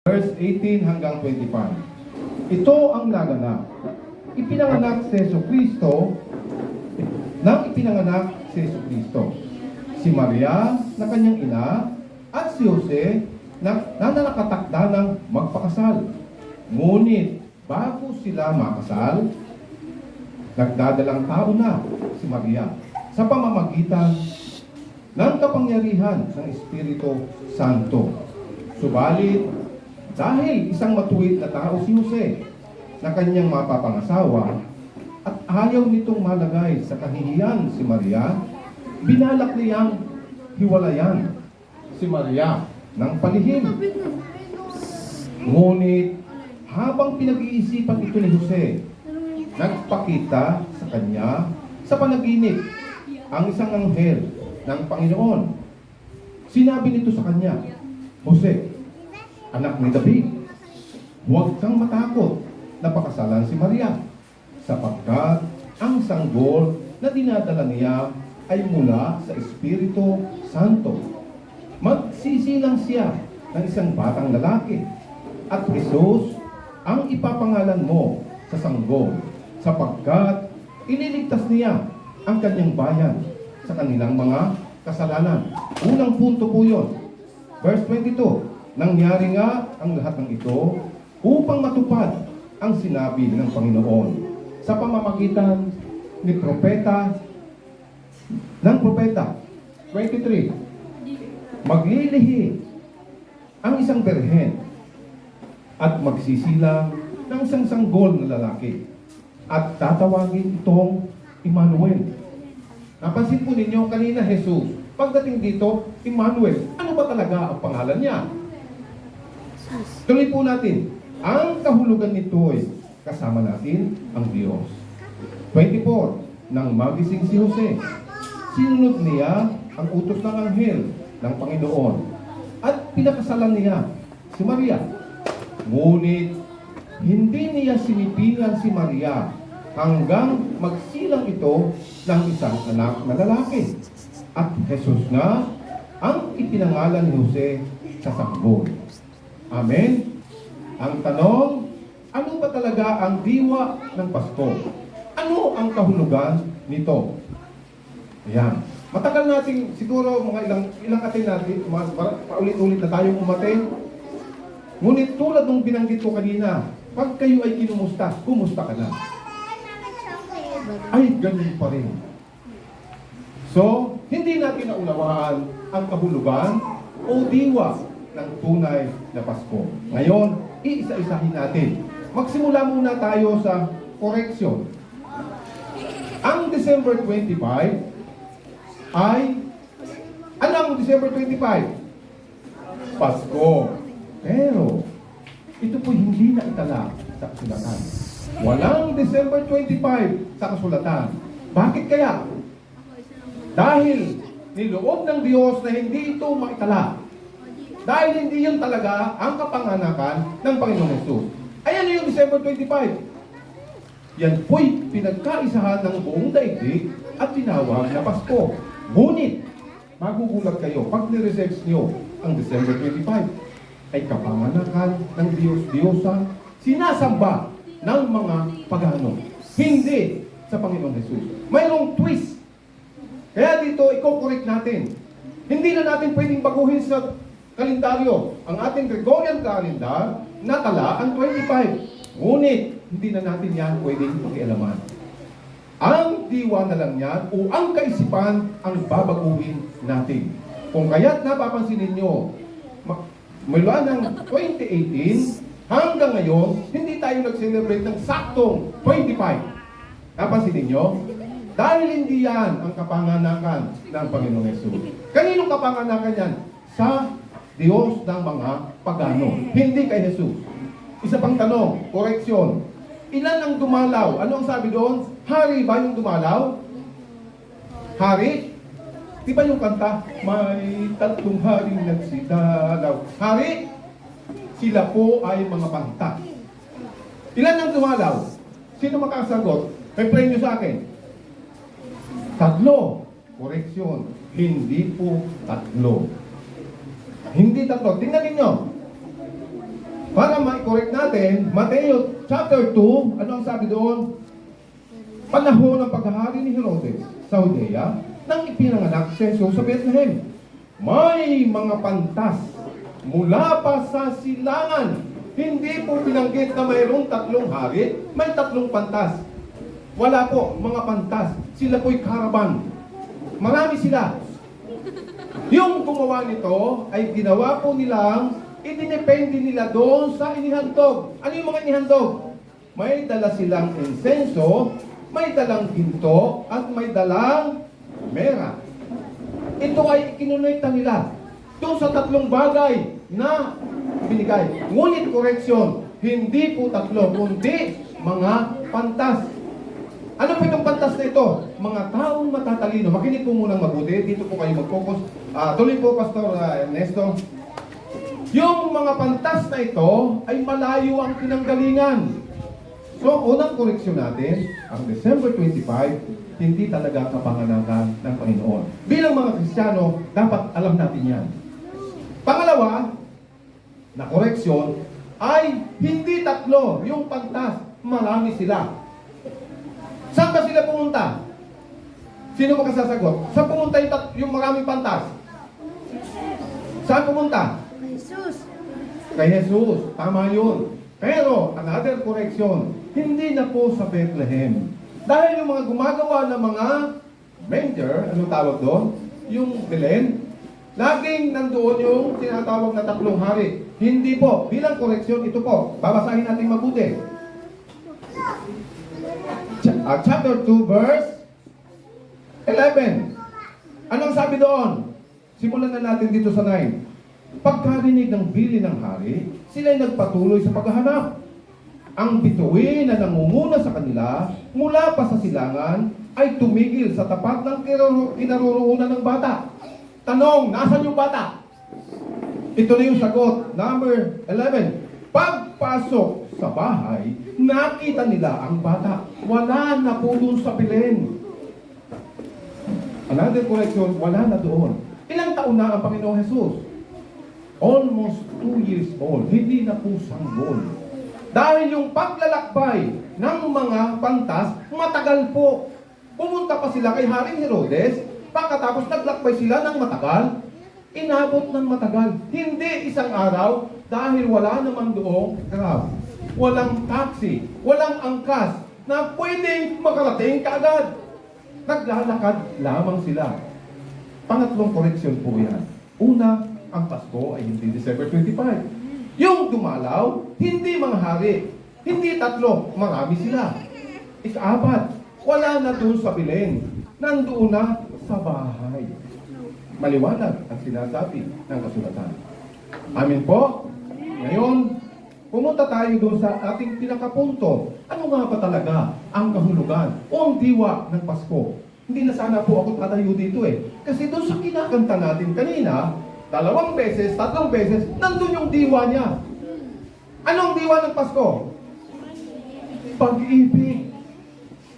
Verse 18 hanggang 25. Ito ang naganap. Ipinanganak si Jesucristo, nang ipinanganak si Jesucristo. Si Maria na kanyang ina at si Jose na nakatakda ng magpakasal. Ngunit bago sila makasal, nagdadalang tao na si Maria sa pamamagitan ng kapangyarihan ng Espiritu Santo. Subalit, dahil isang matuwid na tao si Jose na kanyang mapapangasawa at ayaw nitong malagay sa kahihiyan si Maria, binalak niyang hiwalayan si Maria ng palihim. Ngunit habang pinag-iisipan ito ni Jose, nagpakita sa kanya sa panaginip ang isang anghel ng Panginoon. Sinabi nito sa kanya, "Jose, anak ni David, huwag kang matakot na pakasalan si Maria, sapagkat ang sanggol na dinadala niya ay mula sa Espiritu Santo. Magsisilang siya ng isang batang lalaki, at Jesus ang ipapangalan mo sa sanggol, sapagkat ililigtas niya ang kanyang bayan sa kanilang mga kasalanan." Unang punto po yun. Verse 22. Nangyari nga ang lahat ng ito upang matupad ang sinabi ng Panginoon sa pamamagitan ng propeta. 23. Maglilihi ang isang berhen at magsisilang ng isang sanggol na lalaki at tatawagin itong Emmanuel. Napansin po ninyo kanina, Jesus, pagdating dito, Emmanuel, ano ba talaga ang pangalan niya? Tuloy po natin, ang kahulugan nito ay kasama natin ang Diyos. 24, nang magising si Jose, sinunod niya ang utos ng anghel ng Panginoon at pinakasalan niya si Maria. Ngunit hindi niya sinipingan si Maria hanggang magsilang ito ng isang anak na lalaki. At Jesus na ang ipinangalan ni Jose sa sanggol. Amen? Ang tanong, ano ba talaga ang diwa ng Pasko? Ano ang kahulugan nito? Ayan. Matagal natin, siguro mga ilang atin natin, paulit-ulit na tayong umatin. Ngunit tulad ng binanggit ko kanina, pag kayo ay kinumusta, kumusta ka na? Ay, ganun pa rin. So, hindi natin naunawaan ang kahulugan o diwa ng tunay na Pasko. Ngayon, iisa-isahin natin. Magsimula muna tayo sa correction. Ang December 25 ay, ano ang December 25? Pasko. Pero, ito po hindi na itala sa kasulatan. Walang December 25 sa kasulatan. Bakit kaya? Dahil niloob ng Diyos na hindi ito maitala. Dahil hindi yun talaga ang kapanganakan ng Panginoong Hesus. Ayan yung December 25. Yan po'y pinagkaisahan ng buong daigdig at tinawag na Pasko. Ngunit, magugulat kayo, pag niresearch nyo ang December 25, ay kapanganakan ng Diyos-Diyosa, sinasamba ng mga pagano. Hindi sa Panginoong Hesus. Mayroong twist. Kaya dito, i-correct natin. Hindi na natin pwedeng baguhin sa kalendaryo. Ang ating Gregorian calendar, natala ang 25. Ngunit, hindi na natin yan pwedeng pakialaman. Ang diwa na lang yan o ang kaisipan ang babaguhin natin. Kung kaya't napapansin ninyo, mula ng 2018 hanggang ngayon, hindi tayo nag-celebrate ng saktong 25. Napansin ninyo? Dahil hindi yan ang kapanganakan ng Panginoong Hesus. Kaninong kapanganakan yan? Sa Diyos ng mga pagano. Hindi kay Jesus. Isa pang tanong, koreksyon. Ilan ang dumalaw? Ano ang sabi doon? Hari ba yung dumalaw? Hari? Di ba yung kanta? May tatlong haring nagsidalaw. Hari? Sila po ay mga banta. Ilan ang dumalaw? Sino makasagot? May premyo sa akin. 3. Koreksyon. Hindi po 3. Hindi 3. Tingnan ninyo. Para ma-correct natin, Mateo chapter 2, ano ang sabi doon? Panahon ng paghahari ni Herodes sa Judea, nang ipinanganak si Jesus sa Bethlehem. May mga pantas mula pa sa silangan. Hindi po binanggit na mayroong 3 hari, may 3 pantas. Wala po, mga pantas. Sila po'y karaban. Marami sila. Yung gumawa nito ay ginawa po nilang idinepende nila doon sa inihandog. Ano yung mga inihandog? May dala silang insenso, may dalang ginto, at may dalang mera. Ito ay kinonekta nila doon sa 3 bagay na binigay. Ngunit correction, hindi po 3, kundi mga pantas. Ano po itong pantas na ito? Mga taong matatalino. Makinig po munang mabuti. Dito po kayo mag-focus. Tuloy po, Pastor Ernesto. Yung mga pantas na ito ay malayo ang pinanggalingan. So, unang koreksyon natin, ang December 25, hindi talaga kapanganakan ng Panginoon. Bilang mga Kristiyano, dapat alam natin yan. Pangalawa, na koreksyon, ay hindi 3 yung pantas. Marami sila. Saan ba sila pumunta? Sino makasasagot? Saan pumunta yung maraming pantas? Saan pumunta? Jesus. Kay Jesus. Tama yun. Pero, another correction, hindi na po sa Bethlehem. Dahil yung mga gumagawa ng mga manger, anong tawag doon? Yung Belen, laging nandoon yung tinatawag na 3 hari. Hindi po. Bilang correction, ito po. Babasahin natin mabuti. Chapter 2, verse 11. Anong sabi doon? Simulan na natin dito sa 9. Pagkarinig ng bili ng hari, sila'y nagpatuloy sa paghahanap. Ang bituin na nangunguna sa kanila mula pa sa silangan ay tumigil sa tapat ng kinaroroonan ng bata. Tanong, nasan yung bata? Ito na yung sagot. Number 11. Pagpasok sa bahay, nakita nila ang bata. Wala na po doon sa Belen. Another correction, wala na doon. Ilang taon na ang Panginoong Jesus? Almost 2 years old. Hindi na po sanggol. Dahil yung paglalakbay ng mga pantas, matagal po. Pumunta pa sila kay Haring Herodes, pagkatapos naglakbay sila ng matagal, inabot ng matagal. Hindi isang araw, dahil wala naman doong grab. Walang taxi, walang angkas, na pwedeng makarating kaagad. Naglalakad lamang sila. Pangatlong correction po yan. Una, ang Pasko ay hindi December 25. Yung dumalaw, hindi mga hari. Hindi 3, marami sila. Ika-4, wala na doon sa Belen. Nandoon na sa bahay. Maliwanag ang sinasabi ng kasulatan. Amin po. Ngayon, pumunta tayo doon sa ating pinakapunto. Ano nga ba talaga ang kahulugan o ang diwa ng Pasko? Hindi na sana po ako tatayo dito eh. Kasi doon sa kinakanta natin kanina, 2 beses, 3 beses, nandun yung diwa niya. Anong diwa ng Pasko? Pag-ibig.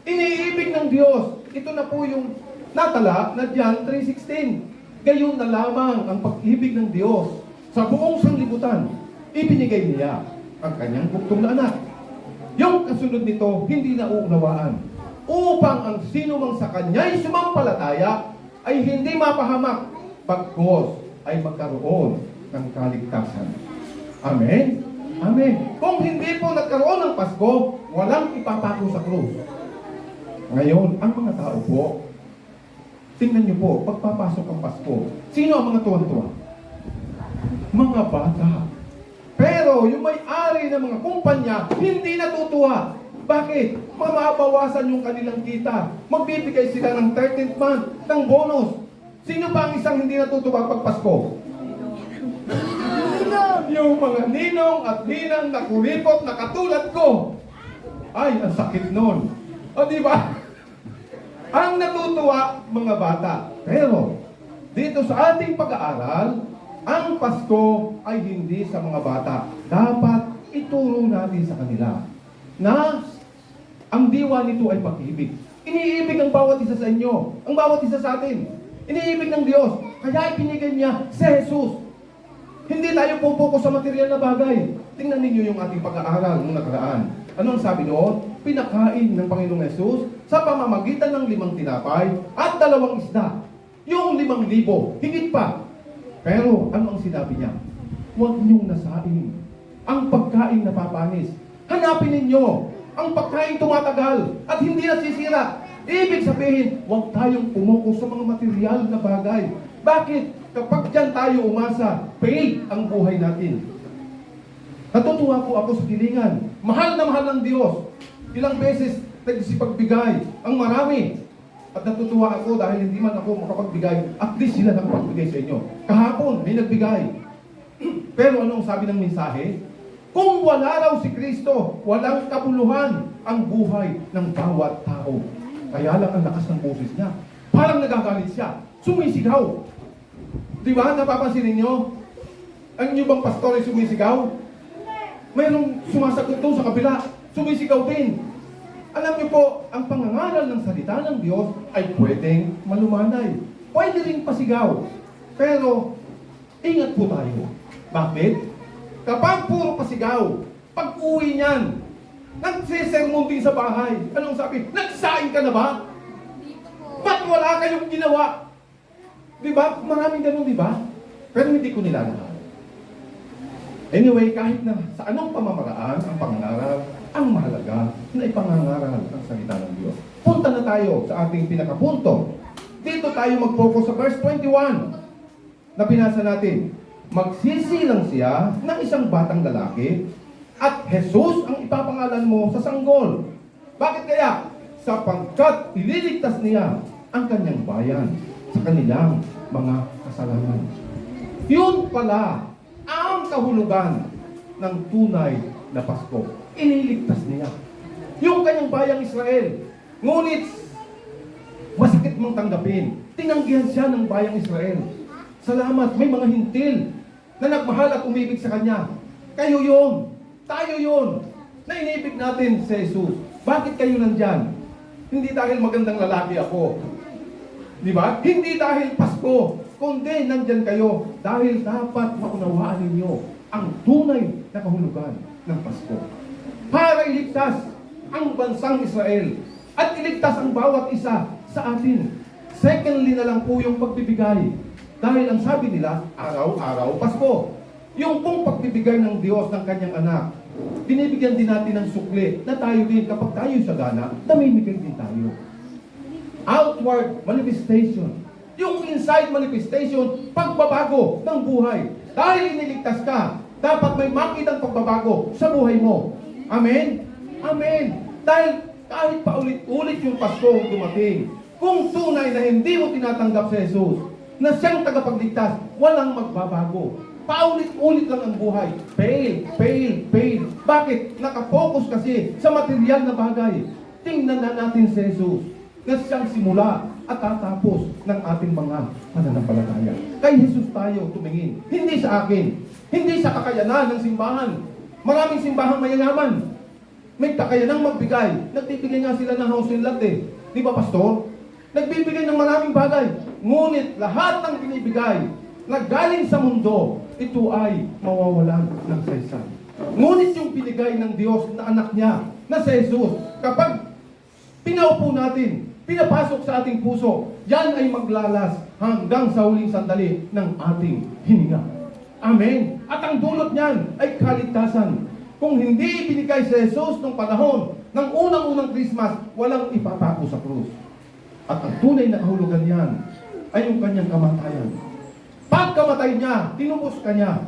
Iniibig ng Diyos. Ito na po yung natala na John 3:16. Gayon na lamang ang pag-ibig ng Diyos sa buong sanglibutan. Ibinigay niya ang kanyang buktong na anak. Yung kasunod nito, hindi na uunawaan. Upang ang sino mang sa kanya'y sumampalataya ay hindi mapahamak, pagkos ay magkaroon ng kaligtasan. Amen? Amen. Kung hindi po nagkaroon ng Pasko, walang ipapako sa krus. Ngayon, ang mga tao po, tingnan niyo po, pagpapasok ang Pasko, sino ang mga tuwan-tuwa? Mga bata. Pero yung may-ari ng mga kumpanya, hindi natutuwa. Bakit? Mamabawasan yung kanilang kita. Magbibigay sila ng 13th month, ng bonus. Sino pa ang isang hindi natutuwa pag Pasko? Yung mga ninong at ninang na kuripot na katulad ko. Ay, ang sakit nun. O di ba? Ang natutuwa, mga bata. Pero, dito sa ating pag-aaral, ang Pasko ay hindi sa mga bata. Dapat ituro natin sa kanila na ang diwa nito ay pag-ibig. Iniibig ang bawat isa sa inyo. Ang bawat isa sa atin. Iniibig ng Diyos. Kaya ipinigay niya si Jesus. Hindi tayo pupuko sa material na bagay. Tingnan ninyo yung ating pag-aaral nung nakaraan. Ano ang sabi doon? Pinakain ng Panginoong Yesus sa pamamagitan ng 5 tinapay at 2 isda. Yung 5,000, higit pa. Pero ano ang sinabi niya? Huwag niyong nasain ang pagkain na papanis. Hanapin ninyo ang pagkain tumatagal at hindi nasisira. Ibig sabihin, huwag tayong pumuko sa mga material na bagay. Bakit? Kapag dyan tayo umasa, fail ang buhay natin. Natutuwa po ako sa kilingan. Mahal na mahal ng Diyos. Ilang beses nagsipagbigay ang marami. At natutuwa ako dahil hindi man ako makapagbigay, at least sila nakapagbigay sa inyo. Kahapon, may nagbigay. Pero anong sabi ng mensahe? Kung wala raw si Kristo, walang kabuluhan ang buhay ng bawat tao. Kaya lang ang lakas ng boses niya. Parang nagagalit siya. Sumisigaw. Di ba? Napapansin ninyo? Ang inyo bang pastor ay sumisigaw? Mayroong sumasagot doon sa kabila. Sumisigaw din. Alam niyo po, ang pangangaral ng salita ng Diyos ay pwedeng malumanay. Pwede rin pasigaw. Pero, ingat po tayo. Bakit? Kapag puro pasigaw, pag uwi niyan, nagsisermon din sa bahay. Anong sabi? Nagsaing ka na ba? Ba't wala kayong ginawa? Diba? Maraming ganun, diba? Pero hindi ko nilalakad. Anyway, kahit na sa anong pamamaraan ang pangangaral, ang mahalaga na ipangangaral ang salita ng Diyos. Punta na tayo sa ating pinakapunto. Dito tayo mag-focus sa verse 21 na pinasa natin. Magsisilang siya ng isang batang lalaki at Jesus ang ipapangalan mo sa sanggol. Bakit kaya? Sapagkat ililigtas niya ang kanyang bayan sa kanilang mga kasalanan. Yun pala ang kahulugan ng tunay na Pasko. Iniligtas niya yung kanyang bayang Israel. Ngunit masakit mong tanggapin. Tinanggihan siya ng bayang Israel. Salamat, may mga hintil na nagmahal at umibig sa kanya. Kayo yun. Tayo yun. Na inibig natin si Jesus. Bakit kayo nandyan? Hindi dahil magandang lalaki ako. Di ba? Hindi dahil Pasko, kundi nandyan kayo dahil dapat maunawaan ninyo ang tunay na kahulugan ng Pasko. Para iligtas ang bansang Israel at iligtas ang bawat isa sa atin. Secondly na lang po yung pagbibigay. Dahil ang sabi nila, araw-araw Pasko. Yung pong pagbibigay ng Diyos ng kanyang anak, binibigyan din natin ng sukli na tayo din kapag tayo sa gana, namimigay din tayo. Outward manifestation. Yung inside manifestation, pagbabago ng buhay. Dahil iniligtas ka, dapat may makitang pagbabago sa buhay mo. Amen? Amen. Dahil kahit paulit-ulit yung Pasko dumating, kung tunay na hindi mo tinatanggap si Jesus, na siyang tagapagligtas, walang magbabago. Paulit-ulit lang ang buhay. Fail, fail, fail. Bakit? Nakapokus kasi sa material na bagay. Tingnan na natin si Jesus na siyang simula at tatapos ng ating mga pananampalataya. Kay Jesus tayo tumingin. Hindi sa akin. Hindi sa kakayanan ng simbahan. Maraming simbahang mayayaman. May kakayanang magbigay. Nagbibigay nga sila ng house and lot eh. Di ba, Pastor? Nagbibigay ng maraming bagay. Ngunit lahat ng binibigay na galing sa mundo, ito ay mawawalan ng saysay. Ngunit yung binigay ng Diyos na anak niya, na si Jesus, kapag pinaupo natin, pinapasok sa ating puso, yan ay maglalas hanggang sa huling sandali ng ating hininga. Amen. At ang dulot niyan ay kaligtasan. Kung hindi ibinigay si Jesus nung panahon ng unang-unang Christmas, walang ipapako sa krus. At ang tunay na kahulugan niyan ay yung kanyang kamatayan. Pagkamatay niya, tinubos ka niya.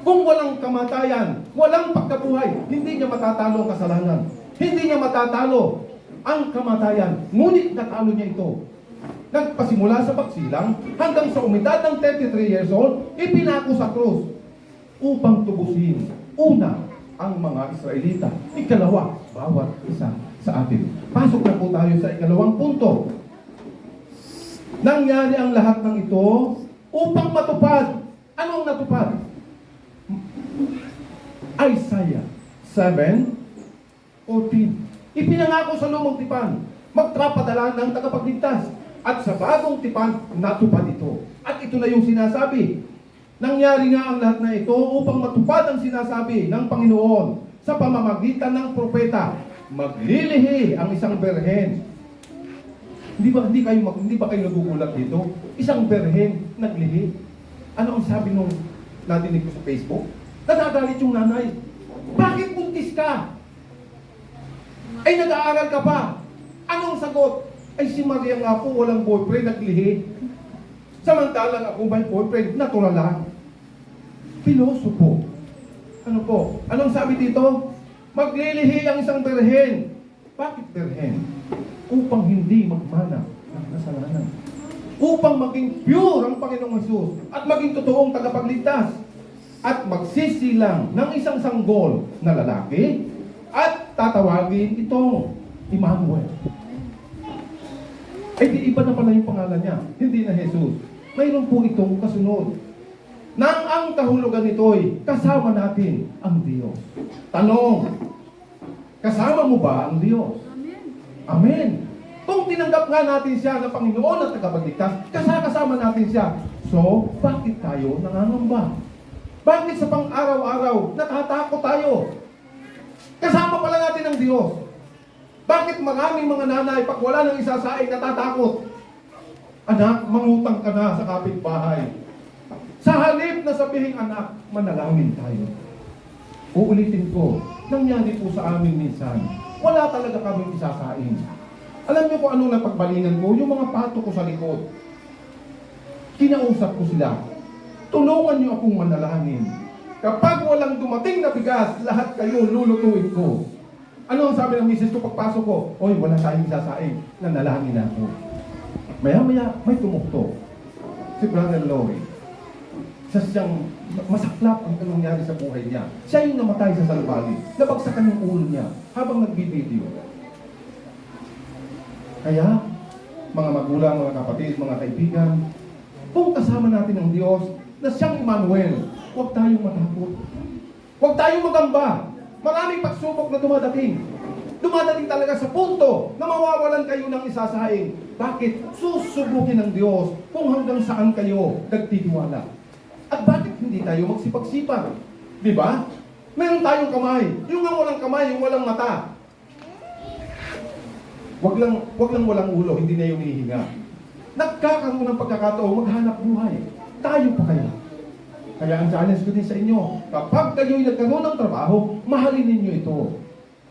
Kung walang kamatayan, walang pagkabuhay, hindi niya matatalo ang kasalanan. Hindi niya matatalo ang kamatayan. Ngunit natalo niya ito. Nagpasimula sa pagsilang hanggang sa umidad ng 33 years old, ipinako sa krus upang tubusin. Una, ang mga Israelita. Ikalawa, bawat isa sa atin. Pasok na po tayo sa ikalawang punto. Nangyari ang lahat ng ito upang matupad. Anong natupad? Isaiah 7:14. Ipinangako sa lumang tipan, magtrapadala ng tagapagligtas. At sa bagong tipan, natupad ito. At ito na yung sinasabi. Nangyari nga ang lahat na ito upang matupad ang sinasabi ng Panginoon sa pamamagitan ng propeta. Maglilihi ang isang berhen. Hindi ba kayo nagugulat dito? Isang berhen naglihi. Ano ang sabi nung natinig ko sa Facebook? Nadagalit yung nanay. Bakit buntis ka? Ay nag-aaral ka pa. Anong sagot? Ay si Maria nga po walang boyfriend, naglihi. Samantalang ako may boyfriend, natural lang. Pilosopo. Ano po? Anong sabi dito? Maglilihi ang isang berhen. Bakit berhen? Upang hindi magmana ng kasalanan. Upang maging pure ang Panginoong Hesus at maging totoong tagapagligtas. At magsisilang ng isang sanggol na lalaki at tatawagin itong Emmanuel. Ay di iba na pala yung pangalan niya. Hindi na Jesus. Mayroon po itong kasunod. Nang ang kahulugan nito'y kasama natin ang Diyos. Tanong, kasama mo ba ang Diyos? Amen. Amen. Kung tinanggap nga natin siya na Panginoon at tagapagligtas, kasama natin siya. So, bakit tayo nangangamba? Bakit sa pang-araw-araw natatakot tayo? Kasama pala natin ang Diyos. Bakit maraming mga nanay pag wala nang isasaing natatakot? Anak, mangutang ka na sa kapitbahay. Sa halip na sabihin, anak, manalangin tayo. Uulitin ko, nangyari po sa amin minsan. Wala talaga kaming isasaing. Alam niyo kung anong napagbalingan ko? Yung mga pato ko sa likod. Kinausap ko sila. Tulungan niyo akong manalangin. Kapag walang dumating na bigas, lahat kayo lulutuin ko. Ano ang sabi ng misis ko pagpasok ko? Oy, wala tayong isasaing. Nanalangin ako. Maya-maya, may tumukto. Si Brother Lori. Sa siyang masaklap ang nangyari sa buhay niya. Siya yung namatay sa salbali. Nabagsakan yung ulo niya habang nagbibideo. Kaya, mga magulang, mga kapatid, mga kaibigan, kung kasama natin ang Diyos na siyang Emmanuel, huwag tayong matakot. Huwag tayong magamba. Maraming pagsubok na dumadating. Dumadating talaga sa punto na mawawalan kayo ng isasaing. Bakit? Susubukin ng Diyos kung hanggang saan kayo nagtitiwala. At bakit hindi tayo magsipag-sipag? Di ba? Meron tayong kamay. Yung nga walang kamay, yung walang mata. Wag lang walang ulo, hindi na yung hihinga. Nagkakaroon ng pagkakataon, maghanap buhay. Tayo pa kaya? Kaya ang challenge ko din sa inyo, kapag kayo'y nagkaroon ng trabaho, mahalin ninyo ito.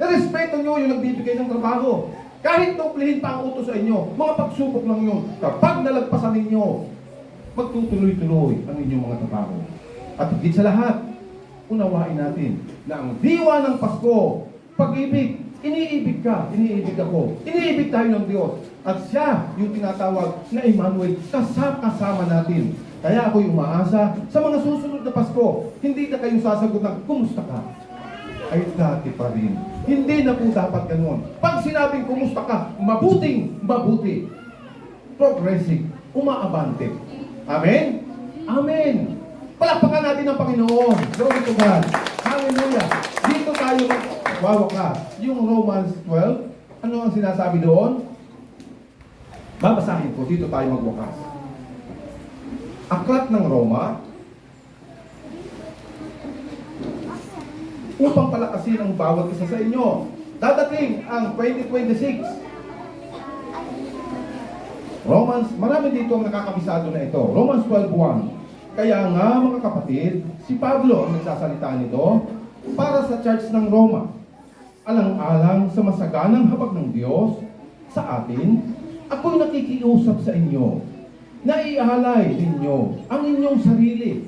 Respeto nyo yung nagbibigay ng trabaho. Kahit nuplihin pa ang utos sa inyo, mga pagsubok lang yun. Kapag nalagpasan ninyo, magtutuloy-tuloy ang inyong mga trabaho. At higit sa lahat, unawain natin na ang diwa ng Pasko, pag-ibig, iniibig ka, iniibig ako. Iniibig tayo ng Diyos. At siya yung tinatawag na Emmanuel, kasama natin. Kaya ako'y umaasa sa mga susunod na Pasko, hindi na kayong sasagot ng, kumusta ka? Ay dati pa rin. Hindi na po dapat ganun. Pag sinabing kumusta ka, mabuting mabuti. Progressive, umaabante. Amen? Amen. Palakpakan natin ang Panginoon. Glory to God. Hallelujah. Dito tayo wawakas. Yung Romans 12, ano ang sinasabi doon? Babasahin ko, dito tayo magwakas. Aklat ng Roma, upang palakasin ang bawat isa sa inyo. Dadating ang 2026. Romans, marami dito ang nakakabisado na ito. Romans 12:1. Kaya nga mga kapatid, si Pablo ang nagsasalita nito para sa church ng Roma. Alang-alang sa masaganang habag ng Diyos sa atin, ako'y nakikiusap sa inyo na ialay ninyo ang inyong sarili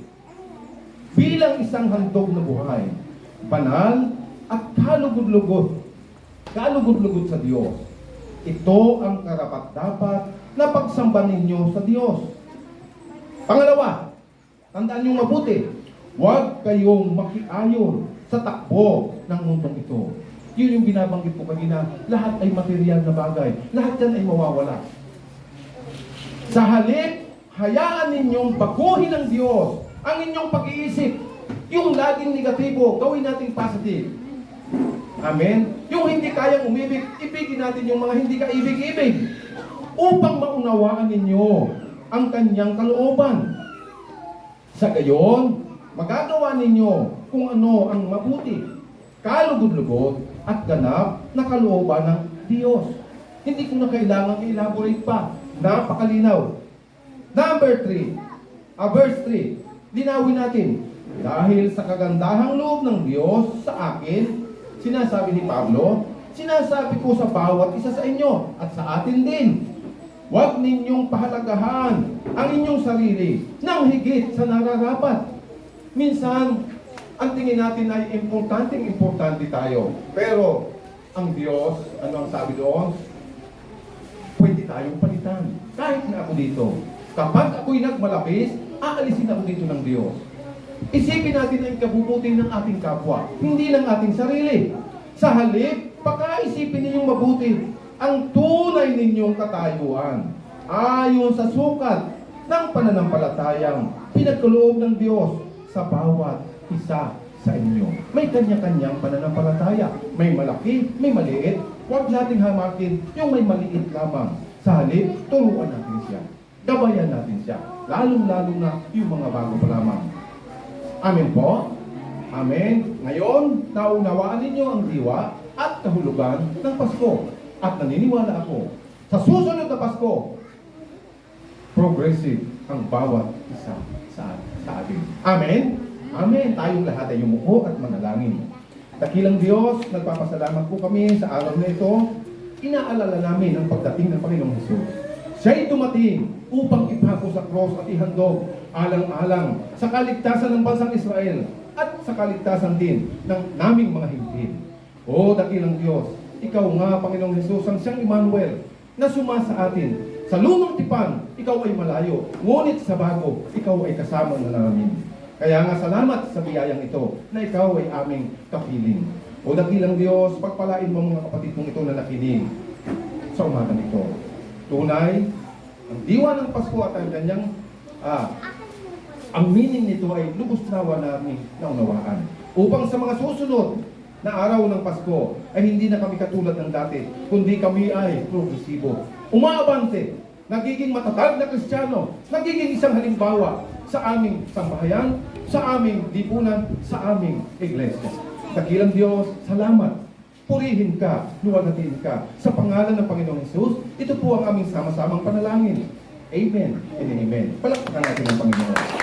bilang isang handog na buhay, banal at kalugod-lugod sa Diyos. Ito ang karapat-dapat na pagsamba ninyo sa Diyos. Pangalawa, tandaan nyo mabuti, huwag kayong makiayon sa takbo ng mundong ito. Yun yung binabanggit ko kanina, lahat ay material na bagay. Lahat yan ay mawawala. Sa halip, hayaan ninyong baguhin ng Diyos ang inyong pag-iisip. Yung laging negatibo, gawin nating positive. Amen? Yung hindi kayang umibig, ibigin natin yung mga hindi kaibig-ibig. Upang maunawaan ninyo ang kanyang kalooban. Sa gayon, magagawa ninyo kung ano ang mabuti, kalugod-lugod at ganap na kalooban ng Diyos. Hindi ko na kailangan i-elaborate pa. Napakalinaw. Number 3, verse 3, linawin natin. Dahil sa kagandahang loob ng Diyos sa akin, sinasabi ni Pablo, sinasabi ko sa bawat isa sa inyo at sa atin din, huwag ninyong pahalagahan ang inyong sarili nang higit sa nararapat. Minsan, ang tingin natin ay importante tayo. Pero, ang Diyos, ano ang sabi doon? Pwede tayong palitan. Kahit na ako dito. Kapag ako'y nagmalapis, aalisin ako dito ng Diyos. Isipin natin ang kabubuti ng ating kapwa, hindi ng ating sarili. Sa halip, pagkaisipin ninyong mabuti ang tunay ninyong katayuan ayon sa sukat ng pananampalatayang pinagkaloob ng Diyos sa bawat isa sa inyo. May kanya-kanyang pananampalataya. May malaki, may maliit. Huwag nating hamakin yung may maliit lamang. Sa halip, turuan natin siya. Gabayan natin siya. Lalong-lalo na yung mga bago pa lamang. Amen po? Amen. Ngayon, naunawaan ninyo ang diwa at kahulugan ng Pasko. At naniniwala ako, sa susunod na Pasko, progressive ang bawat isa sa atin. Amen? Amen. Tayong lahat ay yumuko at manalangin. Dakilang Diyos, nagpapasalamat po kami sa araw na ito. Inaalala namin ang pagdating ng Panginoong Hesus. Siya'y dumating upang ipako sa cross at ihandog alang-alang sa kaligtasan ng bansang Israel at sa kaligtasan din ng naming mga himpiin. O dakilang Diyos, ikaw nga, Panginoong Hesus, ang siyang Emmanuel na suma sa atin. Sa lumang tipan, ikaw ay malayo. Ngunit sa bago, ikaw ay kasama na namin. Kaya nga salamat sa biyayang ito na ikaw ay aming kapiling. O dakilang Diyos, pagpalain mo mga kapatid kong ito na nakinig sa umaga nito. Tunay, ang diwa ng Pasko at ang kanyang ang meaning nito ay lubos nawa namin naunawaan. Upang sa mga susunod na araw ng Pasko ay hindi na kami katulad ng dati, kundi kami ay progresibo. Umaabante, nagiging matatag na Kristiyano, nagiging isang halimbawa sa aming sambahayan, sa aming lipunan, sa aming iglesia. Dakilang Diyos, salamat. Purihin ka, luwalhatiin ka. Sa pangalan ng Panginoong Hesus, ito po ang aming sama-samang panalangin. Amen and amen. Palakpakan natin ang Panginoon.